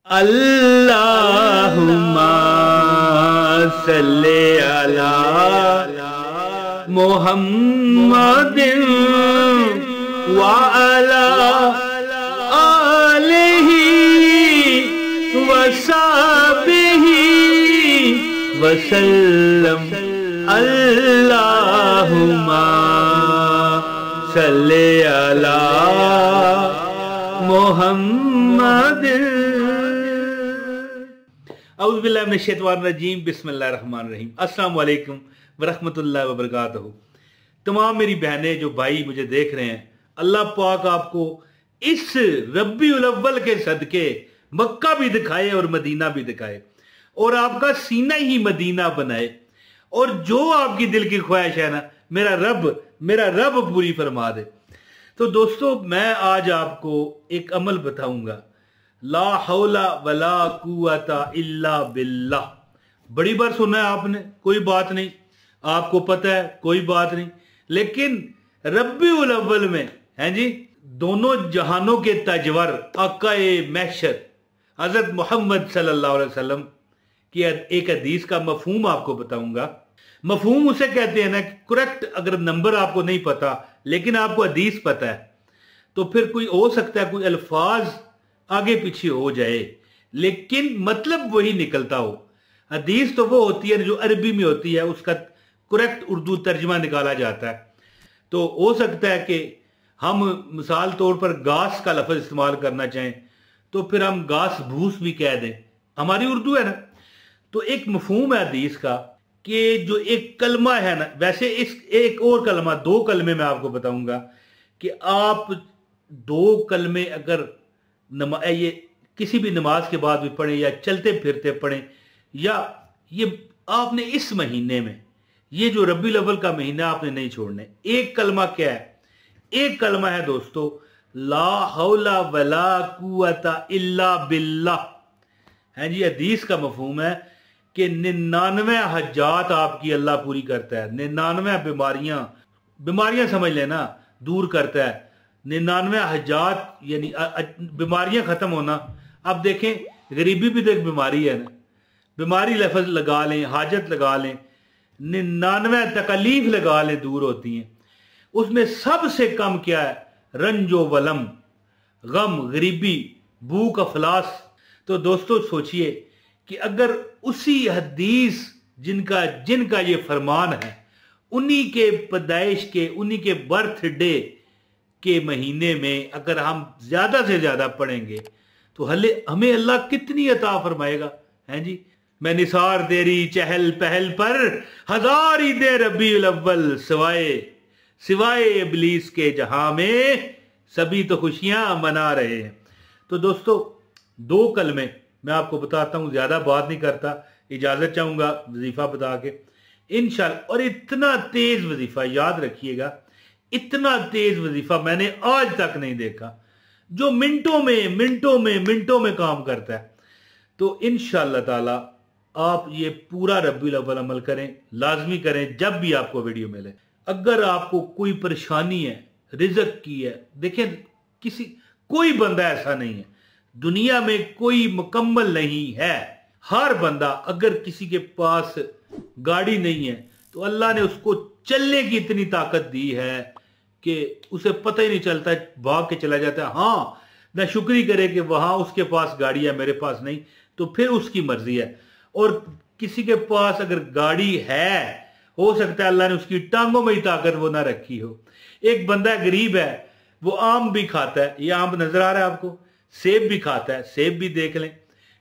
अल्लाहुम्मा सल्ले अला मुहम्मदिन व अला आलिही व सहबिही वसल्लम। अल्लाहुम्मा सल्ले अला मुहम्मदिन। औज़ु बिल्लाहि मिनश शैतानिर रजीम। बिस्मिल्लाहिर रहमानिर रहीम। अस्सलाम वालेकुम वरहमतुल्लाहि वबरकातुहू। तमाम मेरी बहनें जो भाई मुझे देख रहे हैं, अल्लाह पाक आपको इस रब्बीउल अव्वल के सदके मक्का भी दिखाए और मदीना भी दिखाए और आपका सीना ही मदीना बनाए, और जो आपकी दिल की ख्वाहिश है ना, मेरा रब पूरी फरमा दे। तो दोस्तों, मैं आज आपको एक अमल बताऊंगा, ला हौला वला कुव्वता इल्ला बिल्लाह। बड़ी बार सुना है आपने, कोई बात नहीं, आपको पता है, कोई बात नहीं, लेकिन रब्बीउल अव्वल में हैं जी, दोनों जहानों के तजवर आकाए महशर हजरत मोहम्मद सल्लल्लाहु अलैहि वसल्लम की एक हदीस का मफहूम आपको बताऊंगा। मफहूम उसे कहते हैं ना, करेक्ट अगर नंबर आपको नहीं पता लेकिन आपको हदीस पता है, तो फिर कोई हो सकता है कोई अल्फाज आगे पीछे हो जाए लेकिन मतलब वही निकलता हो। हदीस तो वो होती है जो अरबी में होती है, उसका करेक्ट उर्दू तर्जमा निकाला जाता है। तो हो सकता है कि हम मिसाल तौर पर घास का लफ्ज इस्तेमाल करना चाहें तो फिर हम घास भूस भी कह दें, हमारी उर्दू है ना। तो एक मफहूम है हदीस का कि जो एक कलमा है ना, वैसे इस एक और कलमा, दो कलमे मैं आपको बताऊंगा कि आप दो कलमे अगर ये किसी भी नमाज के बाद भी पढ़ें या चलते फिरते पढ़ें, या ये आपने इस महीने में, ये जो रब्बीउल अव्वल का महीना आपने नहीं छोड़ने। एक कलमा क्या है? एक कलमा है दोस्तों, ला हौला वला कुव्वता इल्ला बिल्लाह। है जी, हदीस का मफहूम है कि 99 हजात आपकी अल्लाह पूरी करता है, 99 बीमारियां समझ लेना दूर करता है। 99 हजात यानी बीमारियां खत्म होना। अब देखें, गरीबी भी तो एक बीमारी है ना, बीमारी लफ्ज लगा लें, हाजत लगा लें, 99 तकलीफ लगा लें, दूर होती हैं। उसमें सबसे कम क्या है? रंजो वलम, गम, गरीबी, भूख, अफलास। तो दोस्तों सोचिए कि अगर उसी हदीस जिनका ये फरमान है, उन्हीं के पैदाइश के, उन्हीं के बर्थडे के महीने में अगर हम ज्यादा से ज्यादा पढ़ेंगे तो हमें अल्लाह कितनी अता फरमाएगा। हैं जी, मैं निसार देरी चहल पहल पर हजार ईदे रब्बीउल अव्वल, सिवाय इब्लीस के जहां में सभी तो खुशियां मना रहे हैं। तो दोस्तों, दो कलमे मैं आपको बताता हूं, ज्यादा बात नहीं करता, इजाजत चाहूंगा वजीफा बता के इंशाअल्लाह। और इतना तेज वजीफा, याद रखिएगा, इतना तेज वजीफा मैंने आज तक नहीं देखा, जो मिनटों में काम करता है। तो इंशाअल्लाह ताला आप ये पूरा रब्बीउल अव्वल अमल करें, लाजमी करें जब भी आपको वीडियो मिले। अगर आपको कोई परेशानी है, रिज़्क की है, देखें कोई बंदा ऐसा नहीं है दुनिया में, कोई मुकम्मल नहीं है। हर बंदा, अगर किसी के पास गाड़ी नहीं है तो अल्लाह ने उसको चलने की इतनी ताकत दी है कि उसे पता ही नहीं चलता, भाग के चला जाता है। हाँ, ना शुक्री करे कि वहां उसके पास गाड़ी है, मेरे पास नहीं, तो फिर उसकी मर्जी है। और किसी के पास अगर गाड़ी है, हो सकता है अल्लाह ने उसकी टांगों में ही ताकत वो ना रखी हो। एक बंदा गरीब है, वो आम भी खाता है, ये आम नजर आ रहा है आपको, सेब भी खाता है, सेब भी देख लें,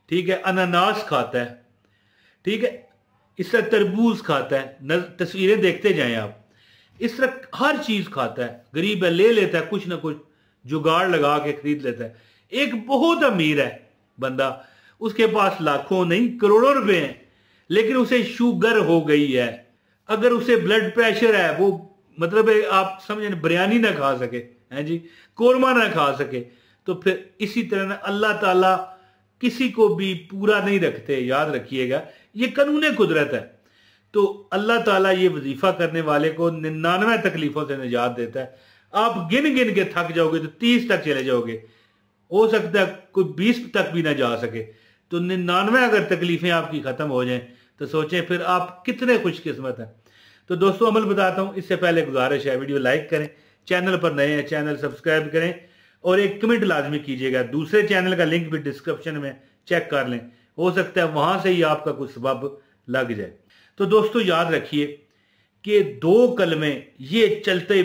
ठीक है, अनानास खाता है, ठीक है, इस तरह तरबूज खाता है, तस्वीरें देखते जाएं आप, इस तरह हर चीज खाता है। गरीब है, ले लेता है, कुछ ना कुछ जुगाड़ लगा के खरीद लेता है। एक बहुत अमीर है बंदा, उसके पास लाखों नहीं करोड़ों रुपए हैं, लेकिन उसे शुगर हो गई है। अगर उसे ब्लड प्रेशर है, वो मतलब है, आप समझे, बिरयानी ना खा सके, हैं जी, कोरमा ना खा सके, तो फिर इसी तरह ना अल्लाह ताला किसी को भी पूरा नहीं रखते। याद रखिएगा, ये कानून कुदरत है। तो अल्लाह ताला ये वजीफा करने वाले को 99 तकलीफों से निजात देता है। आप गिन गिन के थक जाओगे तो 30 तक चले जाओगे। हो सकता है कोई 20 तक भी ना जा सके, तो 99 अगर तकलीफें आपकी खत्म हो जाएं तो सोचें फिर आप कितने खुशकिस्मत हैं। तो दोस्तों अमल बताता हूं, इससे पहले गुजारिश है वीडियो लाइक करें, चैनल पर नए हैं चैनल सब्सक्राइब करें और एक कमेंट लाजमी कीजिएगा। दूसरे चैनल का लिंक भी डिस्क्रिप्शन में चेक कर लें, हो सकता है वहां से ही आपका कुछ सबब लग जाए। तो दोस्तों याद रखिए कि 2 कलमे ये चलते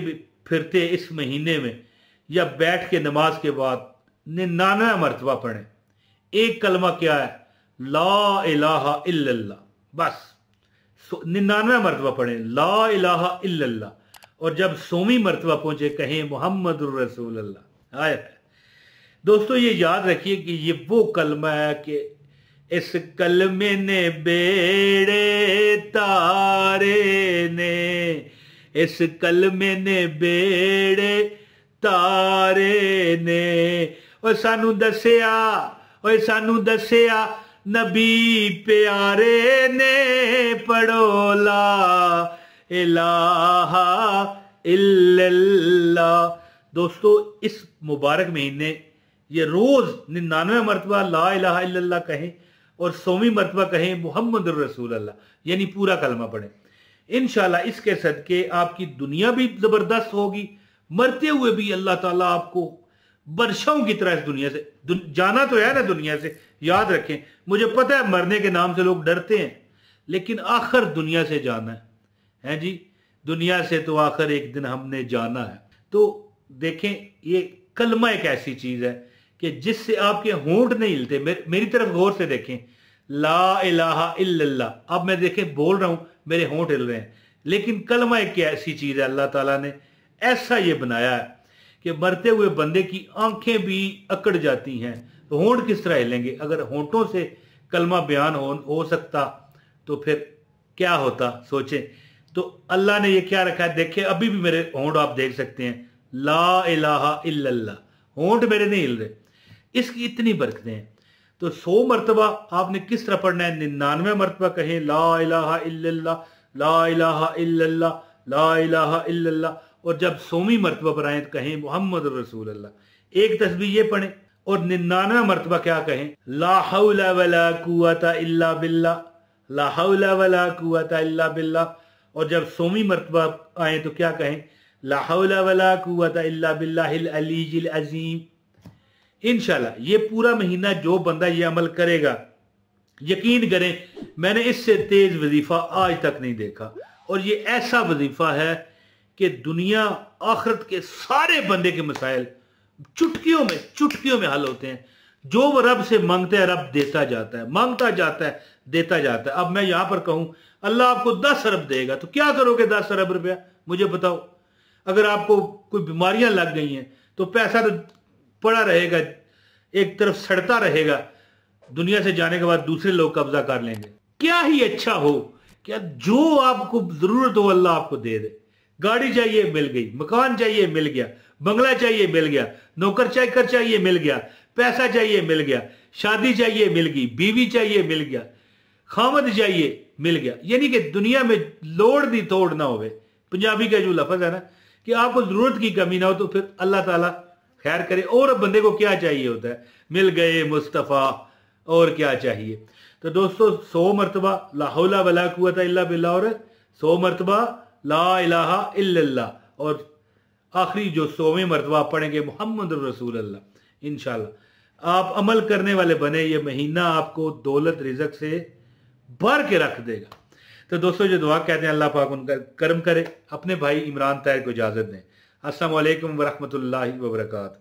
फिरते इस महीने में या बैठ के नमाज के बाद 99 मरतबा पढ़ें। एक कलमा क्या है? ला इलाहा इल्लल्लाह, बस 99 मरतबा पढ़ें ला इलाहा इल्लल्लाह। और जब 100वीं मरतबा पहुंचे कहें मुहम्मदुर रसूलुल्लाह। आया दोस्तों ये याद रखिए कि ये वो कलमा है कि इस कलमे ने बेड़े तारे ने, इस कलमे ने बेड़े तारे ने, और सानू दसिया, और सानू दसिया नबी प्यारे ने, पढ़ो ला इलाहा इल्लल्लाह। दोस्तों इस मुबारक महीने ये रोज 99 मरतबा ला इलाहा इल्लल्लाह कहें और 100वीं मरतबा कहें मुहम्मदुर रसूलुल्लाह, यानी पूरा कलमा पढ़ें। इंशाल्लाह इसके सदके आपकी दुनिया भी जबरदस्त होगी, मरते हुए भी अल्लाह ताला आपको वर्षों की तरह इस दुनिया से, जाना तो है ना दुनिया से, याद रखें। मुझे पता है मरने के नाम से लोग डरते हैं, लेकिन आखिर दुनिया से जाना है जी, दुनिया से तो आखिर एक दिन हमने जाना है। तो देखें ये कलमा एक ऐसी चीज है कि जिससे आपके होंठ नहीं हिलते। मेरी तरफ गौर से देखें, ला इलाहा इल्लल्लाह। अब मैं देखें बोल रहा हूं मेरे होंठ हिल रहे हैं, लेकिन कलमा एक ऐसी चीज है, अल्लाह ताला ने ऐसा ये बनाया है कि मरते हुए बंदे की आंखें भी अकड़ जाती हैं, तो होंठ किस तरह हिलेंगे? अगर होंठों से कलमा बयान हो सकता तो फिर क्या होता, सोचें। तो अल्लाह ने ये क्या रखा है, देखिए अभी भी मेरे होंठ आप देख सकते हैं, ला इलाहा इल्लल्लाह, होंठ मेरे नहीं हिल रहे, इसकी इतनी बरकतें हैं। तो 100 मरतबा आपने किस तरह पढ़ना है? 99 मरतबा कहें ला इलाहा इल्लल्लाह, ला इलाहा इल्लल्लाह, ला इलाहा इल्लल्लाह। और जब 100वीं मरतबा पर आए तो कहें मुहम्मद रसूलुल्लाह। एक तस्बीह ये पढ़ें और 99 मरतबा क्या कहें? ला हौला वला कुव्वता इल्ला बिल्लाह, ला हौला वला कुव्वता इल्ला बिल्लाह। और जब 100वीं मरतबा आए तो क्या कहें? ला हौला वला कुव्वता इल्ला बिल्लाहिल अलीय्यिल अज़ीम। इंशाल्लाह ये पूरा महीना जो बंदा ये अमल करेगा, यकीन करें मैंने इससे तेज वजीफा आज तक नहीं देखा। और ये ऐसा वजीफा है कि दुनिया आखिरत के सारे बंदे के मसाइल चुटकियों में हल होते हैं। जो वो रब से मांगते हैं रब देता जाता है, मांगता जाता है देता जाता है। अब मैं यहां पर कहूं अल्लाह आपको 10 अरब देगा तो क्या करोगे 10 अरब रुपया? मुझे बताओ। अगर आपको कोई बीमारियां लग गई हैं तो पैसा तो पड़ा रहेगा, एक तरफ सड़ता रहेगा, दुनिया से जाने के बाद दूसरे लोग कब्जा कर लेंगे। क्या ही अच्छा हो, क्या जो आपको जरूरत हो अल्लाह आपको दे दे। गाड़ी चाहिए मिल गई, मकान चाहिए मिल गया, बंगला चाहिए मिल गया, नौकर चाकर चाहिए मिल गया, पैसा चाहिए मिल गया, शादी चाहिए मिल गई, बीवी चाहिए मिल गया, खामद चाहिए मिल गया। यानी कि दुनिया में लोड़ दी तोड़ ना होवे। पंजाबी का जो लफ्ज है ना कि आपको जरूरत की कमी ना हो तो फिर अल्लाह ताला खैर करे। और बंदे को क्या चाहिए होता है? मिल गए मुस्तफ़ा, और क्या चाहिए। तो दोस्तों 100 मरतबा ला हौला वला कुव्वता इल्ला बिल्लाह और 100 मरतबा ला इलाहा इल्लल्लाह और आखिरी जो 100वें मरतबा पढ़ेंगे मुहम्मद रसूलुल्लाह। इंशाल्लाह आप अमल करने वाले बने, ये महीना आपको दौलत रिज़्क से भर के रख देगा। तो दोस्तों जो दुआ कहते हैं अल्लाह पाक उनका करम करे। अपने भाई इमरान ताहिर को इजाजत दें। अस्सलाम वालेकुम व रहमतुल्लाहि व बरकातहू।